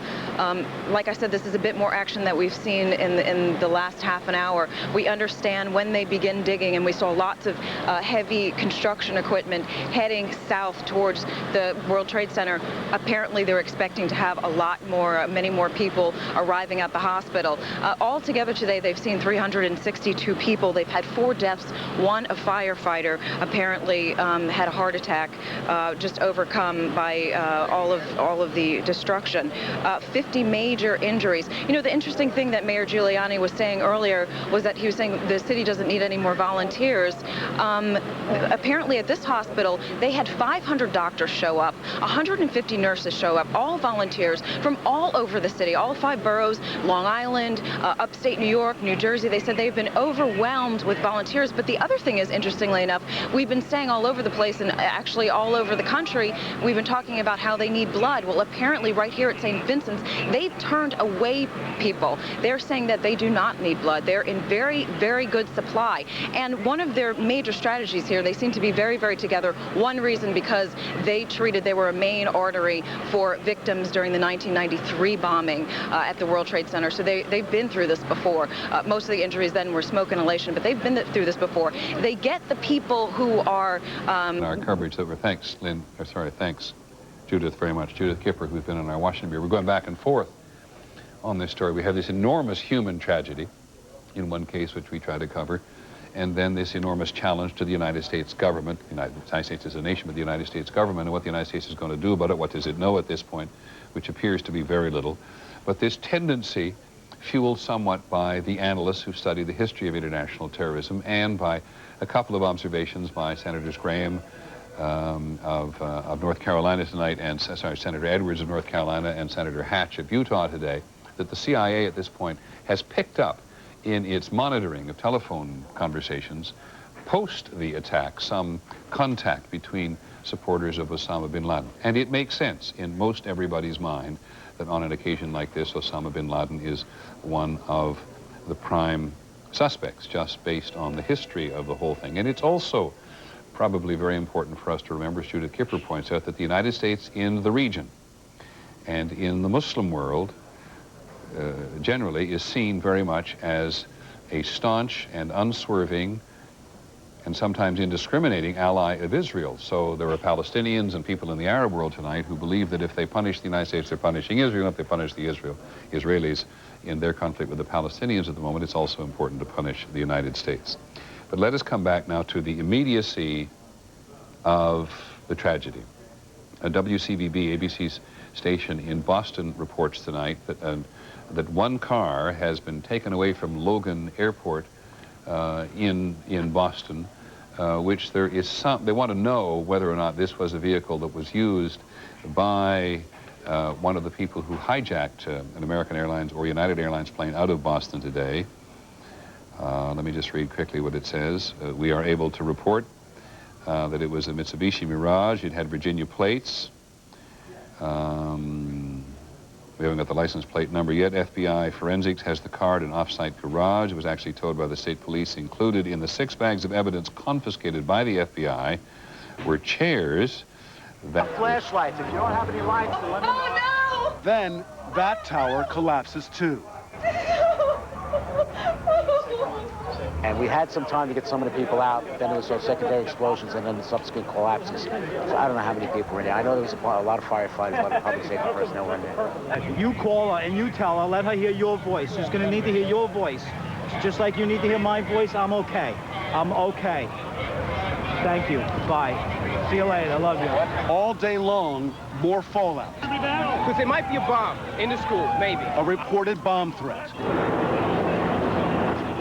Like I said, this is a bit more action that we've seen in the last half an hour. We understand when they begin digging, and we saw lots of heavy construction equipment heading south towards the World Trade Center. Apparently, they're expecting to have a lot more, many more people arriving at the hospital. Also, Altogether today, they've seen 362 people. They've had 4 deaths. One, a firefighter, apparently had a heart attack, just overcome by all of the destruction. 50 major injuries. You know, the interesting thing that Mayor Giuliani was saying earlier was that he was saying the city doesn't need any more volunteers. Apparently at this hospital, they had 500 doctors show up, 150 nurses show up, all volunteers from all over the city, all 5 boroughs, Long Island, upstate New York, New Jersey. They said they've been overwhelmed with volunteers. But the other thing is, interestingly enough, we've been saying all over the place and actually all over the country, we've been talking about how they need blood. Well, apparently right here at St. Vincent's, they've turned away people. They're saying that they do not need blood. They're in very, very good supply. And one of their major strategies here, they seem to be very, very together. One reason because they were a main artery for victims during the 1993 bombing at the World Trade Center. So they've been through this before. Most of the injuries then were smoke inhalation, but they've been through this before. They get the people who are... Our coverage that we're, thanks, Lynn, or sorry, thanks, Judith, very much. Judith Kipper, who's been in our Washington Bureau. We're going back and forth on this story. We have this enormous human tragedy in one case, which we try to cover, and then this enormous challenge to the United States government. The United States is a nation, but the United States government, and what the United States is going to do about it. What does it know at this point, which appears to be very little. But this tendency, fueled somewhat by the analysts who study the history of international terrorism and by a couple of observations by Senators Graham of North Carolina tonight and, sorry, Senator Edwards of North Carolina and Senator Hatch of Utah today, that the CIA at this point has picked up in its monitoring of telephone conversations post the attack some contact between supporters of Osama bin Laden. And it makes sense in most everybody's mind that on an occasion like this, Osama bin Laden is one of the prime suspects, just based on the history of the whole thing. And it's also probably very important for us to remember, as Judith Kipper points out, that the United States in the region and in the Muslim world generally is seen very much as a staunch and unswerving and sometimes indiscriminating ally of Israel. So there are Palestinians and people in the Arab world tonight who believe that if they punish the United States, they're punishing Israel. If they punish the Israelis in their conflict with the Palestinians at the moment, it's also important to punish the United States. But let us come back now to the immediacy of the tragedy. WCVB, ABC's station in Boston, reports tonight that one car has been taken away from Logan Airport in Boston, which there is some, they want to know whether or not this was a vehicle that was used by one of the people who hijacked an American Airlines or United Airlines plane out of Boston today. Let me just read quickly what it says. We are able to report that it was a Mitsubishi Mirage. It had Virginia plates. We haven't got the license plate number yet. FBI Forensics has the car at an off-site garage. It was actually towed by the state police. Included in the 6 bags of evidence confiscated by the FBI were chairs that... Flashlights. If you don't have any lights, then let me know. Oh, no! Then that tower collapses too. And we had some time to get some of the people out, but then there was those secondary explosions and then the subsequent collapses. So I don't know how many people were in there. I know there was a lot of firefighters, a lot of public safety personnel were in there. You call her and you tell her, let her hear your voice. She's going to need to hear your voice. Just like you need to hear my voice, I'm okay. I'm okay. Thank you. Bye. See you later. I love you. All day long, more fallout. Because it might be a bomb in the school, maybe. A reported bomb threat.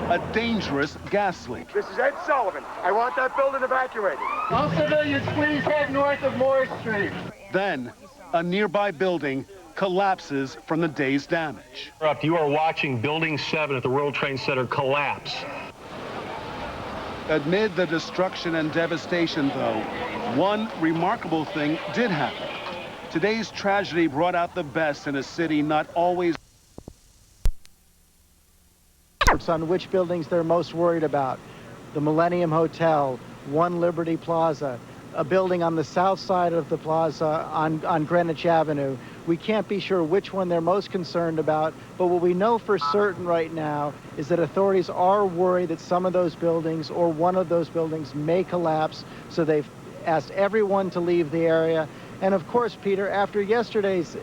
A dangerous gas leak. This is Ed Sullivan. I want that building evacuated. All civilians, please head north of Moore Street. Then, a nearby building collapses from the day's damage. You are watching Building 7 at the World Trade Center collapse. Amid the destruction and devastation, though, one remarkable thing did happen. Today's tragedy brought out the best in a city not always... on which buildings they're most worried about. The Millennium Hotel, One Liberty Plaza, a building on the south side of the plaza on Greenwich Avenue. We can't be sure which one they're most concerned about, but what we know for certain right now is that authorities are worried that some of those buildings or one of those buildings may collapse, so they've asked everyone to leave the area. And of course, Peter, after yesterday's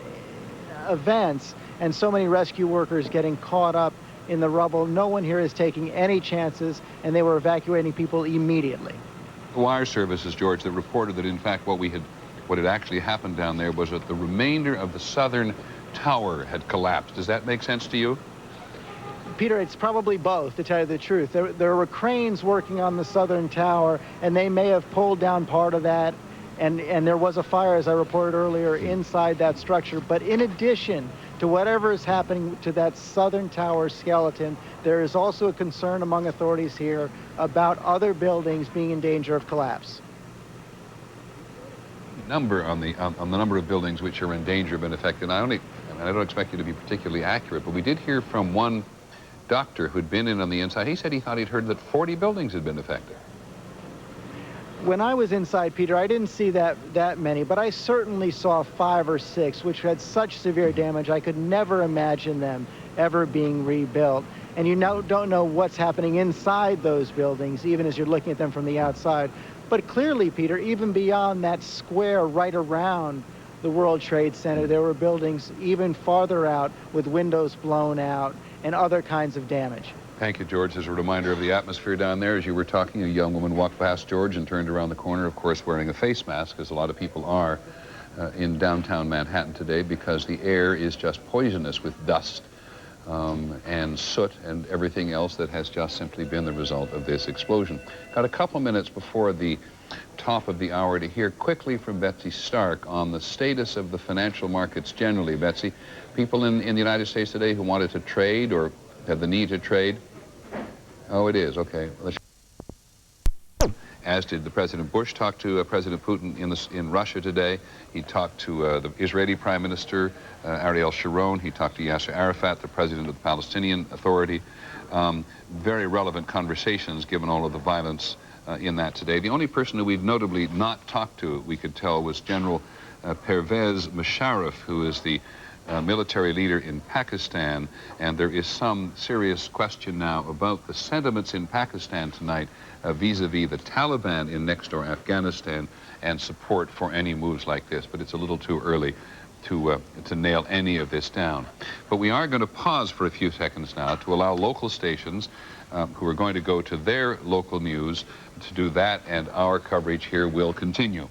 events and so many rescue workers getting caught up in the rubble. No one here is taking any chances, and they were evacuating people immediately. Wire services, George, that reported that in fact what had actually happened down there was that the remainder of the southern tower had collapsed. Does that make sense to you? Peter, it's probably both, to tell you the truth. There were cranes working on the southern tower, and they may have pulled down part of that, and there was a fire, as I reported earlier, inside that structure. But in addition to whatever is happening to that southern tower skeleton, there is also a concern among authorities here about other buildings being in danger of collapse. Number on the number of buildings which are in danger have been affected. I don't expect you to be particularly accurate, but we did hear from one doctor who'd been in on the inside. He said he thought he'd heard that 40 buildings had been affected. When I was inside, Peter, I didn't see that many, but I certainly saw 5 or 6, which had such severe damage I could never imagine them ever being rebuilt. And you don't know what's happening inside those buildings, even as you're looking at them from the outside. But clearly, Peter, even beyond that square right around the World Trade Center, there were buildings even farther out with windows blown out and other kinds of damage. Thank you, George. As a reminder of the atmosphere down there, as you were talking, a young woman walked past George and turned around the corner, of course, wearing a face mask, as a lot of people are in downtown Manhattan today, because the air is just poisonous with dust and soot and everything else that has just simply been the result of this explosion. Got a couple minutes before the top of the hour to hear quickly from Betsy Stark on the status of the financial markets generally. Betsy, people in the United States today who wanted to trade or have the need to trade? Oh, it is. Okay. As did the President Bush. Talked to President Putin in Russia today. He talked to the Israeli Prime Minister, Ariel Sharon. He talked to Yasser Arafat, the President of the Palestinian Authority. Very relevant conversations given all of the violence in that today. The only person who we've notably not talked to, we could tell, was General Pervez Musharraf, who is the military leader in Pakistan, and there is some serious question now about the sentiments in Pakistan tonight vis-a-vis the Taliban in next-door Afghanistan and support for any moves like this, but it's a little too early to nail any of this down. But we are going to pause for a few seconds now to allow local stations who are going to go to their local news to do that, and our coverage here will continue.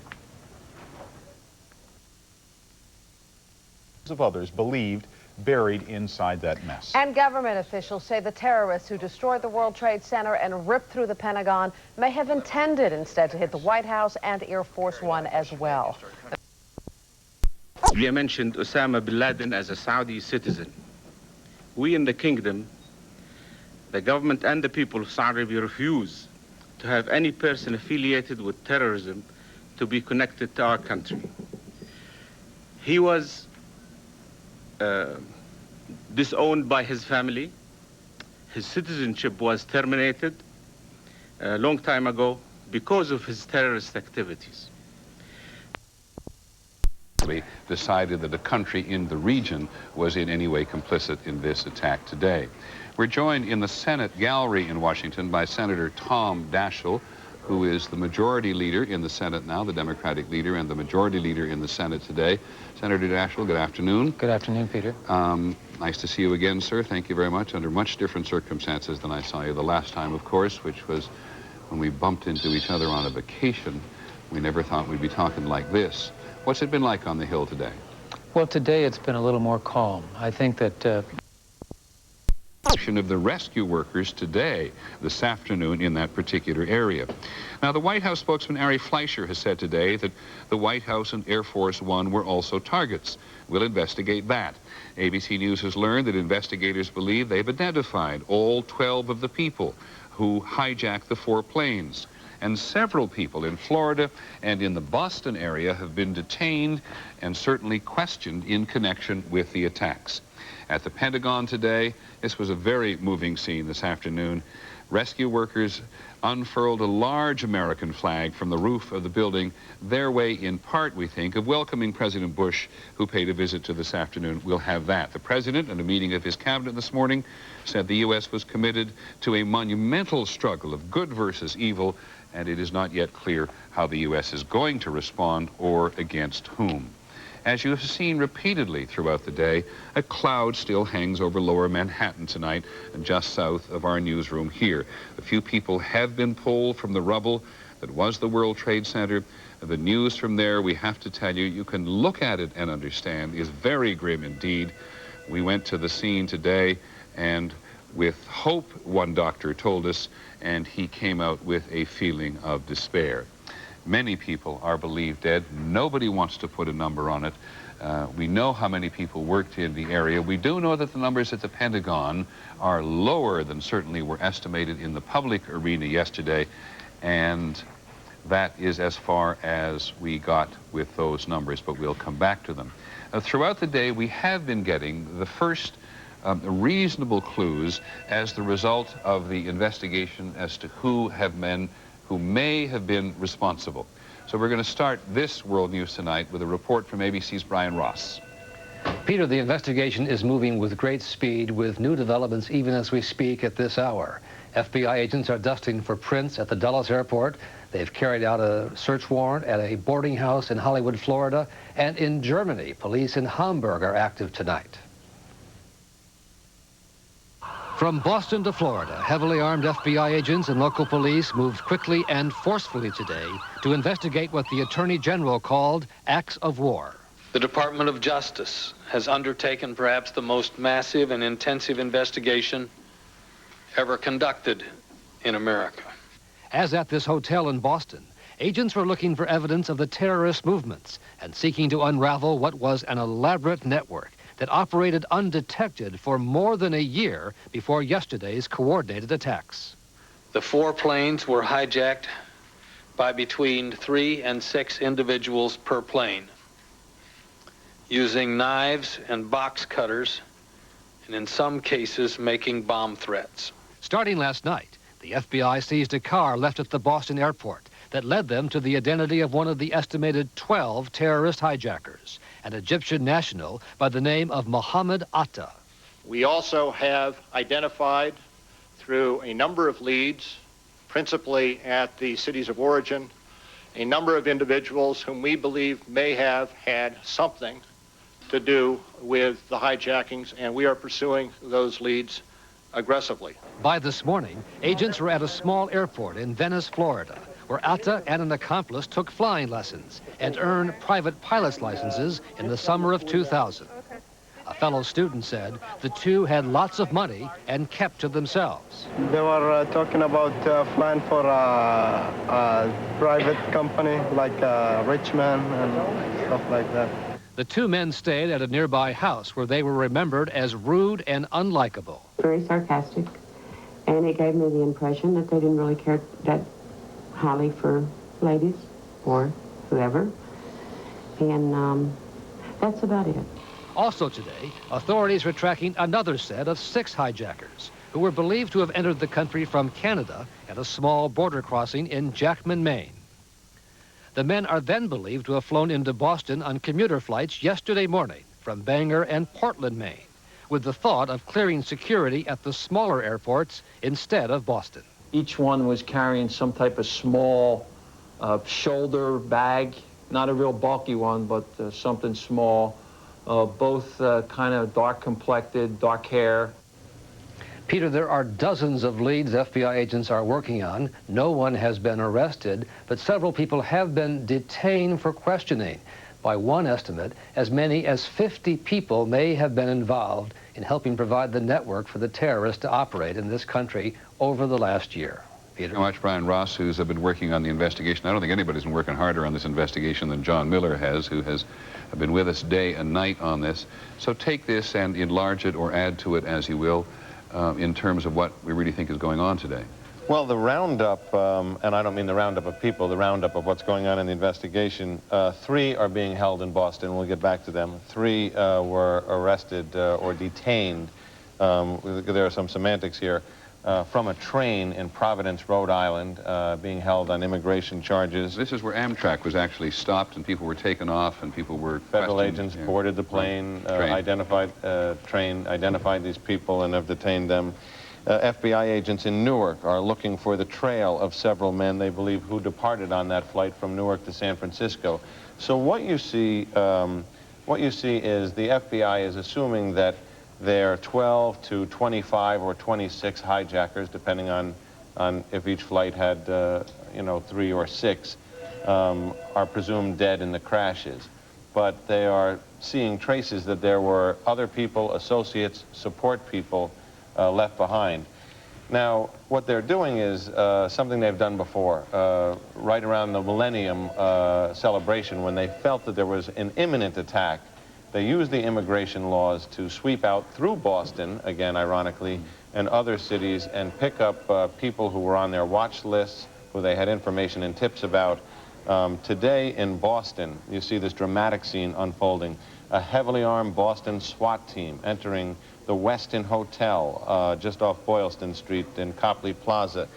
Of others believed buried inside that mess. And government officials say the terrorists who destroyed the World Trade Center and ripped through the Pentagon may have intended instead to hit the White House and Air Force One as well. You mentioned Osama bin Laden as a Saudi citizen. We in the kingdom, the government and the people of Saudi Arabia refuse to have any person affiliated with terrorism to be connected to our country. He was disowned by his family. His citizenship was terminated a long time ago because of his terrorist activities. Decided that a country in the region was in any way complicit in this attack today. We're joined in the Senate gallery in Washington by Senator Tom Daschle, who is the majority leader in the Senate now, the Democratic leader, and the majority leader in the Senate today. Senator Daschle, good afternoon. Good afternoon, Peter. Nice to see you again, sir. Thank you very much. Under much different circumstances than I saw you the last time, of course, which was when we bumped into each other on a vacation. We never thought we'd be talking like this. What's it been like on the Hill today? Well, today it's been a little more calm. I think that of the rescue workers today, this afternoon, in that particular area. Now, the White House spokesman Ari Fleischer has said today that the White House and Air Force One were also targets. We'll investigate that. ABC News has learned that investigators believe they've identified all 12 of the people who hijacked the 4 planes. And several people in Florida and in the Boston area have been detained and certainly questioned in connection with the attacks. At the Pentagon today, this was a very moving scene this afternoon. Rescue workers unfurled a large American flag from the roof of the building, their way, in part, we think, of welcoming President Bush, who paid a visit to this afternoon. We'll have that. The president, at a meeting of his cabinet this morning, said the U.S. was committed to a monumental struggle of good versus evil, and it is not yet clear how the U.S. is going to respond or against whom. As you have seen repeatedly throughout the day, a cloud still hangs over lower Manhattan tonight, just south of our newsroom here. A few people have been pulled from the rubble that was the World Trade Center. The news from there, we have to tell you, you can look at it and understand, is very grim indeed. We went to the scene today, and with hope, one doctor told us, and he came out with a feeling of despair. Many people are believed dead. Nobody wants to put a number on it. We know how many people worked in the area. We do know that the numbers at the Pentagon are lower than certainly were estimated in the public arena yesterday, and that is as far as we got with those numbers, but we'll come back to them. Throughout the day, we have been getting the first reasonable clues as the result of the investigation as to who may have been responsible. So we're going to start this World News Tonight with a report from ABC's Brian Ross. Peter, the investigation is moving with great speed, with new developments even as we speak at this hour. FBI agents are dusting for prints at the Dulles airport. They've carried out a search warrant at a boarding house in Hollywood, Florida. And in Germany, police in Hamburg are active tonight. From Boston to Florida, heavily armed FBI agents and local police moved quickly and forcefully today to investigate what the Attorney General called acts of war. The Department of Justice has undertaken perhaps the most massive and intensive investigation ever conducted in America. As at this hotel in Boston, agents were looking for evidence of the terrorist movements and seeking to unravel what was an elaborate network that operated undetected for more than a year before yesterday's coordinated attacks. The 4 planes were hijacked by between 3 and 6 individuals per plane, using knives and box cutters, and in some cases making bomb threats. Starting last night, the FBI seized a car left at the Boston airport that led them to the identity of one of the estimated 12 terrorist hijackers, an Egyptian national by the name of Mohammed Atta. We also have identified through a number of leads, principally at the cities of origin, a number of individuals whom we believe may have had something to do with the hijackings, and we are pursuing those leads aggressively. By this morning, agents were at a small airport in Venice, Florida, where Atta and an accomplice took flying lessons and earned private pilot's licenses in the summer of 2000. A fellow student said the two had lots of money and kept to themselves. They were talking about flying for a private company, like rich man and stuff like that. The 2 men stayed at a nearby house where they were remembered as rude and unlikable. Very sarcastic, and it gave me the impression that they didn't really care that highly for ladies or whoever, and that's about it. Also today, authorities were tracking another set of 6 hijackers who were believed to have entered the country from Canada at a small border crossing in Jackman, Maine. The men are then believed to have flown into Boston on commuter flights yesterday morning from Bangor and Portland, Maine, with the thought of clearing security at the smaller airports instead of Boston. Each one was carrying some type of small shoulder bag, not a real bulky one, but something small. Both kind of dark complected, dark hair. Peter, there are dozens of leads FBI agents are working on. No one has been arrested, but several people have been detained for questioning. By one estimate, as many as 50 people may have been involved in helping provide the network for the terrorists to operate in this country over the last year. Peter. I watched Brian Ross, who's been working on the investigation. I don't think anybody's been working harder on this investigation than John Miller has, who has been with us day and night on this. So take this and enlarge it or add to it as you will in terms of what we really think is going on today. Well, the roundup, and I don't mean the roundup of people, the roundup of what's going on in the investigation, 3 are being held in Boston. We'll get back to them. 3 were arrested or detained. There are some semantics here. From a train in Providence, Rhode Island, being held on immigration charges. This is where Amtrak was actually stopped and people were taken off and people were Federal agents boarded the plane, identified these people and have detained them. FBI agents in Newark are looking for the trail of several men they believe who departed on that flight from Newark to San Francisco. So what you see what you see is the FBI is assuming that there are 12 to 25 or 26 hijackers, depending on if each flight had, you know, 3 or 6, are presumed dead in the crashes. But they are seeing traces that there were other people, associates, support people left behind. Now, what they're doing is something they've done before. Right around the Millennium celebration, when they felt that there was an imminent attack, they used the immigration laws to sweep out through Boston, again, ironically, and other cities, and pick up people who were on their watch lists, who they had information and tips about. Today in Boston, you see this dramatic scene unfolding. A heavily armed Boston SWAT team entering the Westin Hotel just off Boylston Street in Copley Plaza.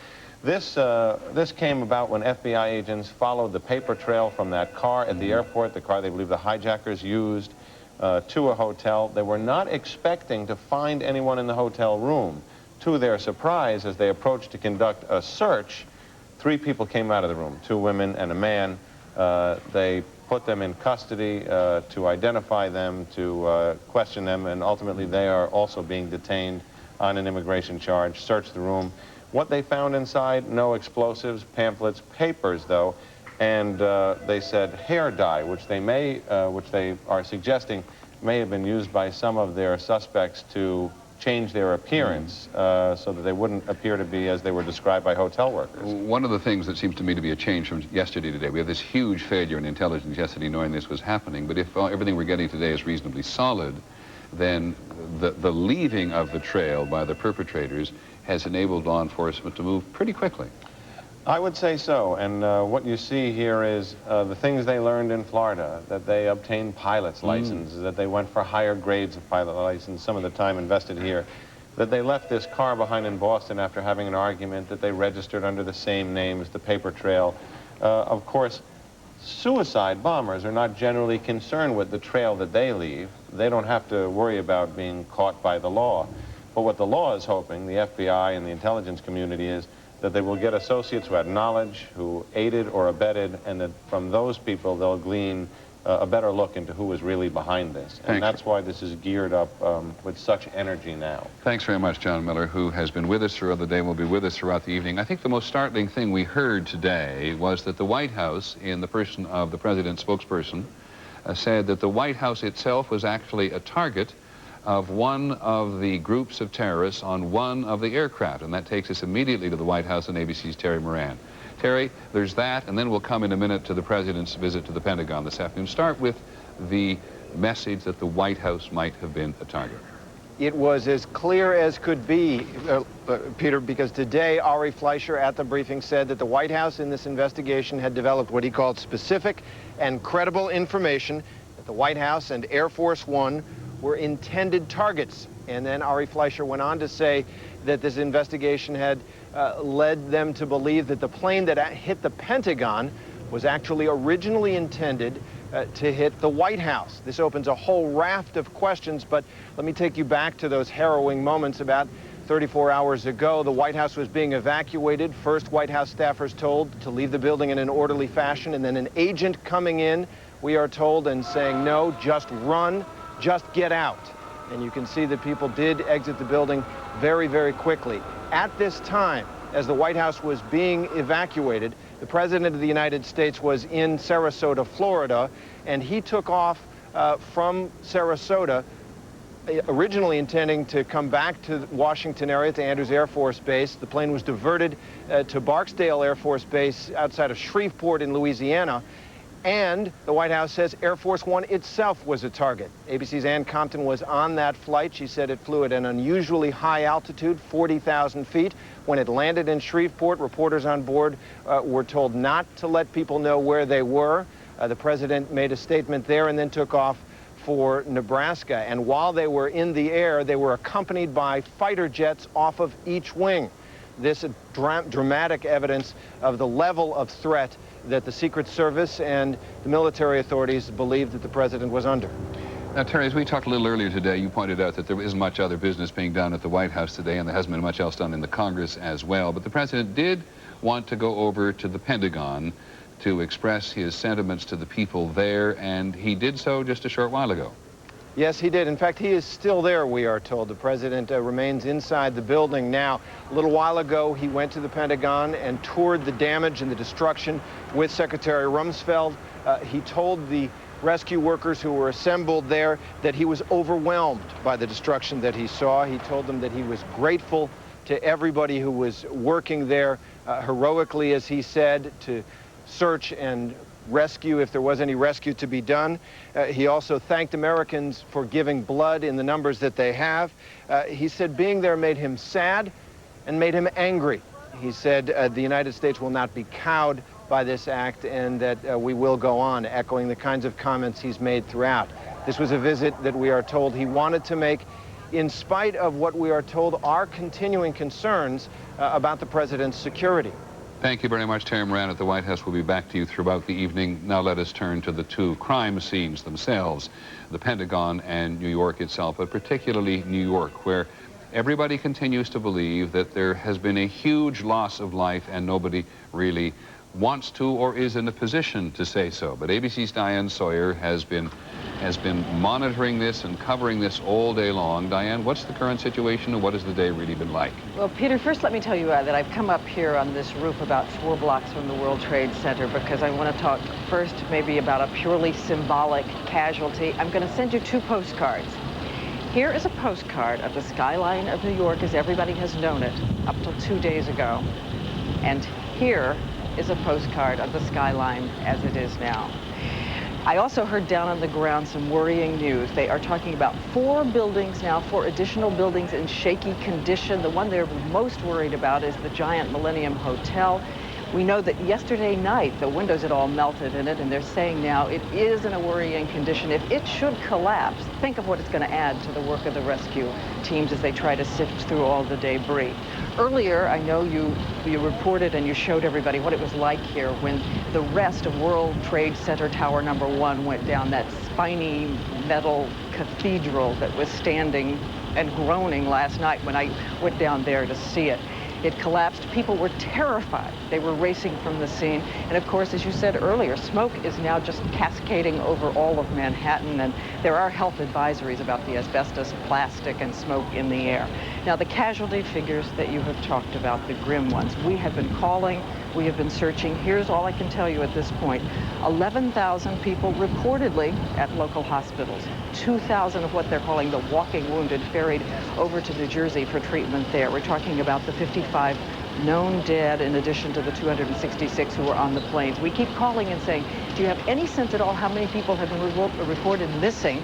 This came about when FBI agents followed the paper trail from that car at the airport, the car they believe the hijackers used, to a hotel. They were not expecting to find anyone in the hotel room. To their surprise, as they approached to conduct a search, 3 people came out of the room, 2 women and a man. They put them in custody to identify them, to question them, and ultimately they are also being detained on an immigration charge. Searched the room. What they found inside, no explosives, pamphlets, papers though, and they said hair dye, which they are suggesting may have been used by some of their suspects to change their appearance so that they wouldn't appear to be as they were described by hotel workers. One of the things that seems to me to be a change from yesterday to today, we have this huge failure in intelligence yesterday knowing this was happening, but if everything we're getting today is reasonably solid, then the leaving of the trail by the perpetrators has enabled law enforcement to move pretty quickly. I would say so, and what you see here is the things they learned in Florida, that they obtained pilot's licenses, that they went for higher grades of pilot license, some of the time invested here, that they left this car behind in Boston after having an argument, that they registered under the same name as the paper trail. Of course, suicide bombers are not generally concerned with the trail that they leave. They don't have to worry about being caught by the law. But what the law is hoping, the FBI and the intelligence community, is that they will get associates who had knowledge, who aided or abetted, and that from those people they'll glean a better look into who is really behind this. And that's why this is geared up with such energy now. Thanks very much, John Miller, who has been with us throughout the day and will be with us throughout the evening. I think the most startling thing we heard today was that the White House, in the person of the president's spokesperson, said that the White House itself was actually a target of one of the groups of terrorists on one of the aircraft. And that takes us immediately to the White House and ABC's Terry Moran. Terry, there's that, and then we'll come in a minute to the president's visit to the Pentagon this afternoon. Start with the message that the White House might have been a target. It was as clear as could be, Peter, because today Ari Fleischer at the briefing said that the White House in this investigation had developed what he called specific and credible information that the White House and Air Force One were intended targets. And then Ari Fleischer went on to say that this investigation had led them to believe that the plane that hit the Pentagon was actually originally intended to hit the White House. This opens a whole raft of questions, but let me take you back to those harrowing moments. About 34 hours ago, the White House was being evacuated. First, White House staffers told to leave the building in an orderly fashion, and then an agent coming in, we are told, and saying, no, just run. Just get out. And you can see that people did exit the building very, very quickly. At this time, as the White House was being evacuated, the President of the United States was in Sarasota, Florida, and he took off from Sarasota, originally intending to come back to Washington area, to Andrews Air Force Base. The plane was diverted to Barksdale Air Force Base outside of Shreveport in Louisiana. And the White House says Air Force One itself was a target. ABC's Ann Compton was on that flight. She said it flew at an unusually high altitude, 40,000 feet. When it landed in Shreveport, reporters on board were told not to let people know where they were. The president made a statement there and then took off for Nebraska. And while they were in the air, they were accompanied by fighter jets off of each wing. This dramatic evidence of the level of threat that the Secret Service and the military authorities believed that the president was under. Now, Terry, as we talked a little earlier today, you pointed out that there isn't much other business being done at the White House today, and there hasn't been much else done in the Congress as well. But the president did want to go over to the Pentagon to express his sentiments to the people there, and he did so just a short while ago. Yes, he did. In fact, he is still there, we are told. The president remains inside the building now. A little while ago, he went to the Pentagon and toured the damage and the destruction with Secretary Rumsfeld. He told the rescue workers who were assembled there that he was overwhelmed by the destruction that he saw. He told them that he was grateful to everybody who was working there heroically, as he said, to search and rescue if there was any rescue to be done. He also thanked Americans for giving blood in the numbers that they have. He said being there made him sad and made him angry. He said the United States will not be cowed by this act and that we will go on, echoing the kinds of comments he's made throughout. This was a visit that we are told he wanted to make in spite of what we are told are continuing concerns about the president's security. Thank you very much, Terry Moran at the White House. We'll be back to you throughout the evening. Now let us turn to the two crime scenes themselves, the Pentagon and New York itself, but particularly New York, where everybody continues to believe that there has been a huge loss of life and nobody really wants to or is in a position to say so. But ABC's Diane Sawyer has been monitoring this and covering this all day long. Diane, what's the current situation and what has the day really been like? Well, Peter, first let me tell you that I've come up here on this roof about 4 blocks from the World Trade Center because I want to talk first maybe about a purely symbolic casualty. I'm going to send you 2 postcards. Here is a postcard of the skyline of New York as everybody has known it up till 2 days ago. And here is a postcard of the skyline as it is now. I also heard down on the ground some worrying news. They are talking about 4 buildings now, 4 additional buildings in shaky condition. The one they're most worried about is the giant Millennium Hotel. We know that yesterday night the windows had all melted in it, and they're saying now it is in a worrying condition. If it should collapse, think of what it's going to add to the work of the rescue teams as they try to sift through all the debris. Earlier, I know you reported and you showed everybody what it was like here when the rest of World Trade Center Tower number 1 went down, that spiny metal cathedral that was standing and groaning last night when I went down there to see it. It collapsed. People were terrified. They were racing from the scene. And of course, as you said earlier, smoke is now just cascading over all of Manhattan, and there are health advisories about the asbestos, plastic, and smoke in the air. Now, the casualty figures that you have talked about, the grim ones, we have been calling, we have been searching. Here's all I can tell you at this point. 11,000 people reportedly at local hospitals. 2,000 of what they're calling the walking wounded ferried over to New Jersey for treatment there. We're talking about the 55 known dead in addition to the 266 who were on the planes. We keep calling and saying, do you have any sense at all how many people have been reported missing?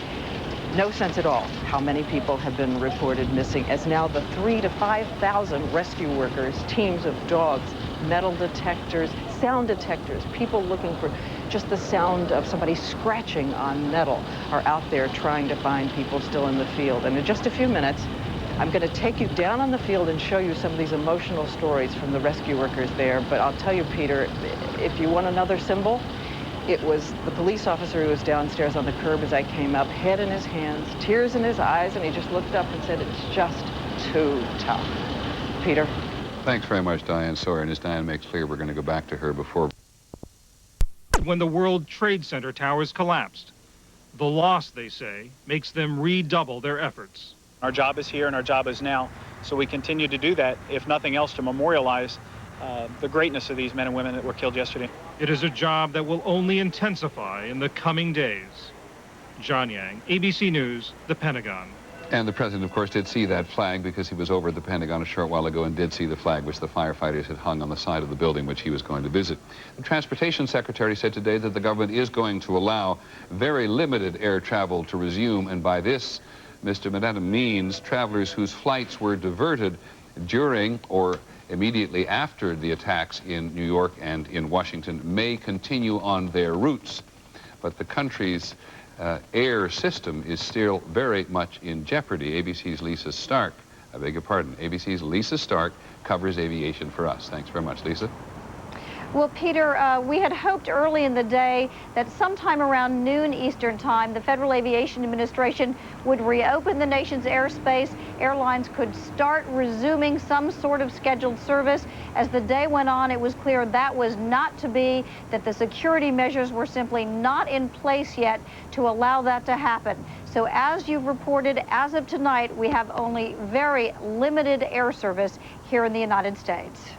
No sense at all how many people have been reported missing, as now the 3,000 to 5,000 rescue workers, teams of dogs, metal detectors, sound detectors, people looking for just the sound of somebody scratching on metal are out there trying to find people still in the field. And in just a few minutes, I'm going to take you down on the field and show you some of these emotional stories from the rescue workers there. But I'll tell you, Peter, if you want another symbol, it was the police officer who was downstairs on the curb as I came up, head in his hands, tears in his eyes, and he just looked up and said, it's just too tough. Peter? Thanks very much, Diane Sawyer. And as Diane makes clear, we're going to go back to her before. When the World Trade Center towers collapsed, the loss, they say, makes them redouble their efforts. Our job is here and our job is now, so we continue to do that, if nothing else, to memorialize the greatness of these men and women that were killed yesterday. It is a job that will only intensify in the coming days. John Yang, ABC News, the Pentagon. And the president, of course, did see that flag because he was over at the Pentagon a short while ago and did see the flag which the firefighters had hung on the side of the building which he was going to visit. The Transportation Secretary said today that the government is going to allow very limited air travel to resume, and by this, Mr. Medina means travelers whose flights were diverted during or immediately after the attacks in New York and in Washington may continue on their routes. But the country's air system is still very much in jeopardy. ABC's Lisa Stark, ABC's Lisa Stark covers aviation for us. Thanks very much, Lisa. Well, Peter, we had hoped early in the day that sometime around noon Eastern time, the Federal Aviation Administration would reopen the nation's airspace. Airlines could start resuming some sort of scheduled service. As the day went on, it was clear that was not to be, that the security measures were simply not in place yet to allow that to happen. So as you've reported, as of tonight, we have only very limited air service here in the United States.